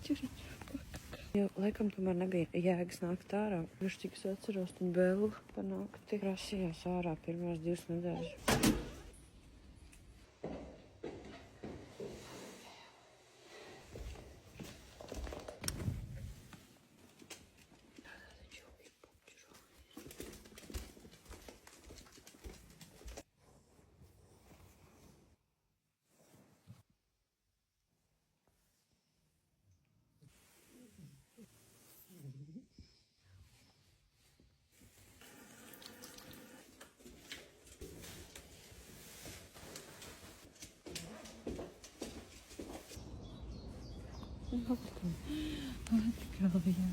Jo, laikam tomēr nebija jēgas nākt ārā. Viņš cik es atceros, un Bella par nakti prasījās ārā pirmās 2 nedēļas. Atkal, jā.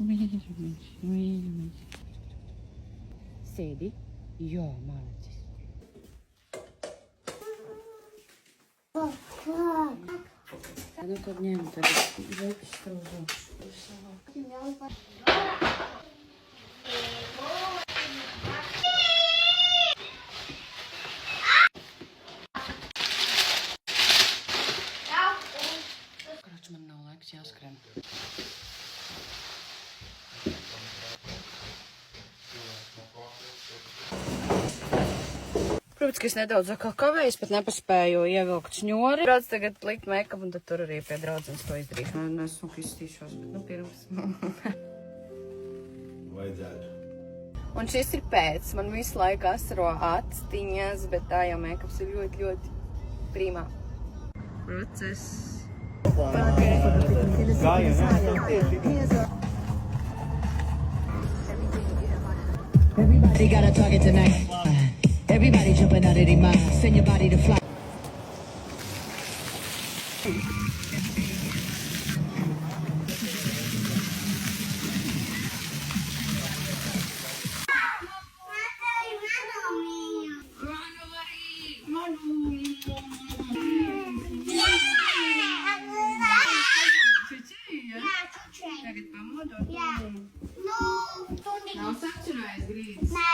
Mīļumiņš. Sēdi? Jā, malacis. Nu tad ņem tagad veķis strūzūšu. Man nav laiks jāskrien. Protams, ka es nedaudz atkal kavējos, pat nepaspēju ievilkt šņori. Brauc tagad likt make-up, un tad tur arī pie draudzenes to izdarīšu. Es smuki izstīšos, bet pirms. Vajadzētu. Un šis ir pēc. Man visu laiku asaro actiņas, bet tā jau make-ups ir ļoti, ļoti primā. Process. Everybody got a target tonight. Everybody jumping out of their mind. Send your body to fly. Nav sačurājis grīdas.